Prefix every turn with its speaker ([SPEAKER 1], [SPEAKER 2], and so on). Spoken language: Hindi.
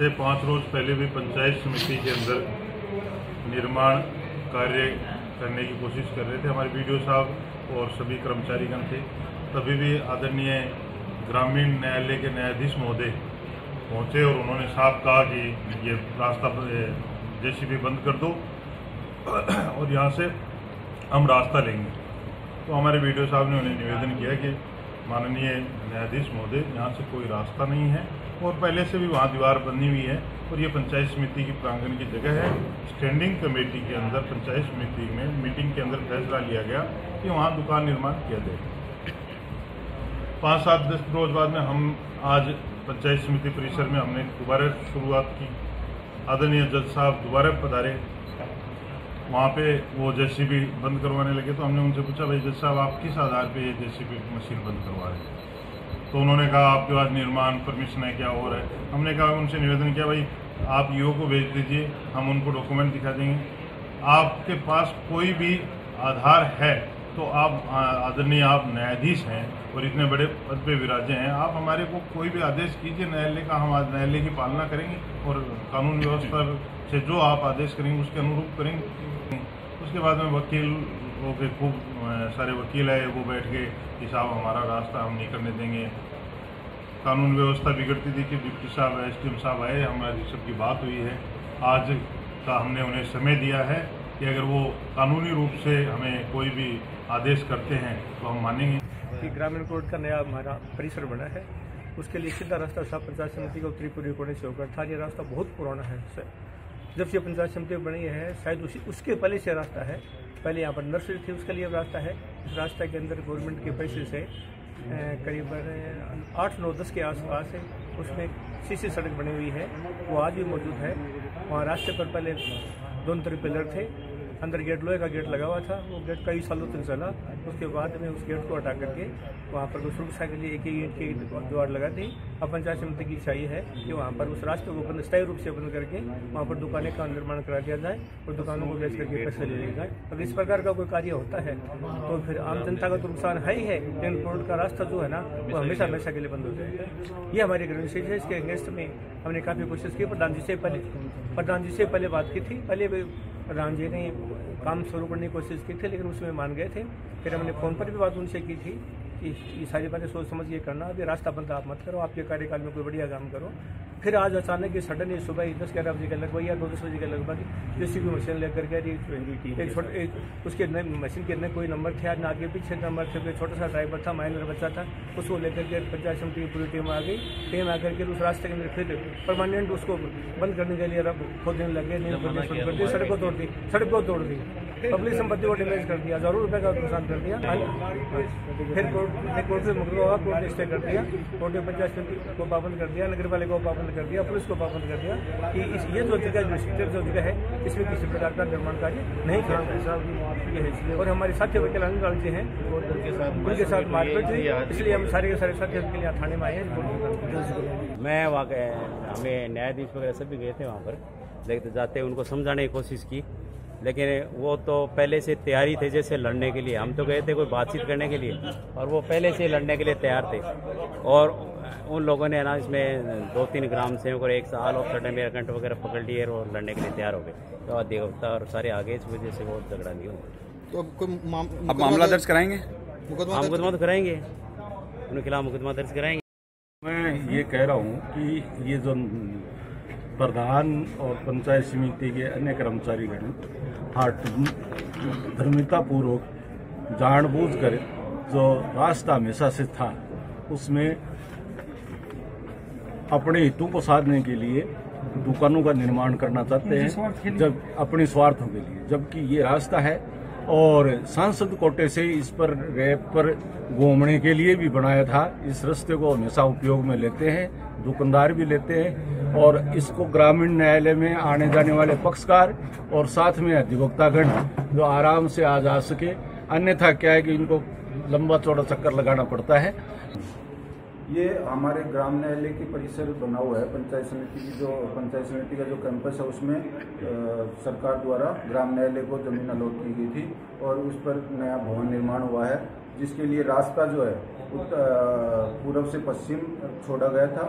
[SPEAKER 1] से 5 रोज पहले भी पंचायत समिति के अंदर निर्माण कार्य करने की कोशिश कर रहे थे। हमारे वीडियो साहब और सभी कर्मचारीगण थे। तभी भी आदरणीय ग्रामीण न्यायालय के न्यायाधीश महोदय पहुंचे और उन्होंने साफ कहा कि ये रास्ता जेसीबी बंद कर दो और यहाँ से हम रास्ता लेंगे। तो हमारे वीडियो साहब ने उन्हें निवेदन किया कि माननीय न्यायाधीश महोदय, यहाँ से कोई रास्ता नहीं है और पहले से भी वहाँ दीवार बनी हुई है और ये पंचायत समिति की प्रांगण की जगह है। स्टैंडिंग कमेटी के अंदर पंचायत समिति में मीटिंग के अंदर फैसला लिया गया कि वहाँ दुकान निर्माण किया जाएगा। 5-7-10 रोज बाद में हम आज पंचायत समिति परिसर में हमने दोबारा शुरुआत की। आदरणीय जज साहब दोबारा पधारे, वहाँ पे वो जेसीबी बंद करवाने लगे। तो हमने उनसे पूछा, भाई जज साहब आप किस आधार पे ये जेसीबी मशीन बंद करवा रहे हैं? तो उन्होंने कहा आपके पास निर्माण परमिशन है क्या और है? हमने कहा, उनसे निवेदन किया, भाई आप ईओ को भेज दीजिए, हम उनको डॉक्यूमेंट दिखा देंगे। आपके पास कोई भी आधार है तो आप आदरणीय आप न्यायाधीश हैं और इतने बड़े पद पे विराजे हैं, आप हमारे को कोई भी आदेश कीजिए न्यायालय का, हम आज न्यायालय की पालना करेंगे और कानून व्यवस्था से जो आप आदेश करेंगे उसके अनुरूप करेंगे। उसके बाद में वकील के खूब सारे वकील आए, वो बैठ गए कि साहब हमारा रास्ता हम नहीं करने देंगे। कानून व्यवस्था बिगड़ती थी कि डिप्टी साहब एसडीएम साहब आए, हमारी सबकी बात हुई है। आज का हमने उन्हें समय दिया है कि अगर वो कानूनी रूप से हमें कोई भी आदेश करते हैं तो हम मानेंगे।
[SPEAKER 2] कि ग्रामीण कोर्ट का नया हमारा परिसर बना है, उसके लिए सीधा रास्ता सब पंचायत समिति का उत्तरी पूर्वी कोने से होकर था। ये रास्ता बहुत पुराना है, जब से पंचायत समिति बनी है शायद उसके पहले से रास्ता है। पहले यहाँ पर नर्सरी थी, उसके लिए रास्ता है। इस रास्ते के अंदर गवर्नमेंट के पैसे से करीबन 8-9-10 के आसपास है, उसमें सीसी सड़क बनी हुई है, वो आज भी मौजूद है। वहाँ रास्ते पर पहले दोनों तरफ पिलर थे, अंदर गेट लोहे का गेट लगा हुआ था, वो गेट कई सालों तक चला। उसके बाद में उस गेट को हटा करके वहाँ पर सुरक्षा के लिए एक ईंट की दीवार लगा दी। अब पंचायत समिति की इच्छा है कि वहाँ पर उस रास्ते को बंद स्थायी रूप से बंद करके वहाँ पर दुकानें का निर्माण करा दिया जाए और दुकानों को बेच करके पैसे ले लिया जाए। अगर इस प्रकार का कोई कार्य होता है तो फिर आम जनता का तो नुकसान है ही है, लेकिन कोर्ट का रास्ता जो है ना वो हमेशा हमेशा के लिए बंद हो जाएगा। ये हमारी ग्रामीण है। इसके अगेंस्ट में हमने काफ़ी कोशिश की। प्रधान जी से पहले बात की थी, पहले प्रधान जी ने काम शुरू करने की कोशिश की थी, लेकिन उसमें मान गए थे। फिर हमने फ़ोन पर भी बात उनसे की थी कि ये सारी बातें सोच समझ के करना, अभी रास्ता बंद आप मत करो, आपके कार्यकाल में कोई बढ़िया काम करो। फिर आज अचानक ये सडन ही सुबह 10-11 बजे के लगभग या 2-10 बजे के लगभग जेसीबी मशीन लेकर के उसके मशीन के न कोई नंबर थे, ना आगे पीछे नंबर थे, छोटा सा ड्राइवर था, माइनर बच्चा था, उसको लेकर के पंचायत समिति की पूरी टीम आ गई। टीम आकर के उस रास्ते के अंदर फिर परमानेंट उसको बंद करने के लिए खोदने लगे, सड़क को तोड़ दी, पब्लिक संपत्ति को डैमेज कर दिया, हज़ारों रुपये का नुकसान कर दिया। फिर कोर्ट से मुकदमा हुआ, कोर्ट ने स्टे कर दिया, कोर्ट ने पंचायत समिति को पाबंद कर दिया, नगर पालिका को पाबंद कर दिया, पुलिस को पाबंद कर दिया कि ये जो जगह है इसमें किसी प्रकार का निर्माण कार्य नहीं करना। और हमारे साथी वकील अनिल जी हैं, उनके साथ मारपीट हुई, इसलिए हम सारे के सारे साथी के लिए थाने में आए हैं।
[SPEAKER 3] मैं वहाँ हमें न्यायाधीश वगैरह सब भी गए थे वहाँ पर, लेकिन जाते उनको समझाने की कोशिश की, लेकिन वो तो पहले से तैयारी थे जैसे लड़ने के लिए। हम तो गए थे कोई बातचीत करने के लिए और वो पहले से लड़ने के लिए तैयार थे। और उन लोगों ने ना इसमें 2-3 ग्राम सेवक और 1 साल और सडन मेरा कंट वगैरह पकड़ लिए और लड़ने के लिए तैयार हो गए। तो अधिवक्ता और सारे आगे, इस वजह से बहुत झगड़ा नहीं हुआ।
[SPEAKER 4] तो अब मामला दर्ज कराएंगे?
[SPEAKER 3] मुकदमा तो कराएंगे, उनके खिलाफ मुकदमा दर्ज कराएंगे।
[SPEAKER 1] मैं ये कह रहा हूँ कि ये जो प्रधान और पंचायत समिति के अन्य कर्मचारीगण धर्मितापूर्वक जानबूझकर जो रास्ता हमेशा से था उसमें अपने हितों को साधने के लिए दुकानों का निर्माण करना चाहते हैं, जब अपने स्वार्थों के लिए, जबकि ये रास्ता है और सांसद कोटे से इस पर रैप पर घूमने के लिए भी बनाया था। इस रास्ते को हमेशा उपयोग में लेते हैं, दुकानदार भी लेते हैं और इसको ग्रामीण न्यायालय में आने जाने वाले पक्षकार और साथ में अधिवक्तागण जो आराम से आ जा सके। अन्यथा क्या है कि इनको लंबा चौड़ा चक्कर लगाना पड़ता है।
[SPEAKER 5] ये हमारे ग्राम न्यायालय की परिसर बना हुआ है। पंचायत समिति का जो कैंपस है उसमें सरकार द्वारा ग्राम न्यायालय को जमीन अलॉट की गई थी और उस पर नया भवन निर्माण हुआ है, जिसके लिए रास्ता जो है पूर्व से पश्चिम छोड़ा गया था।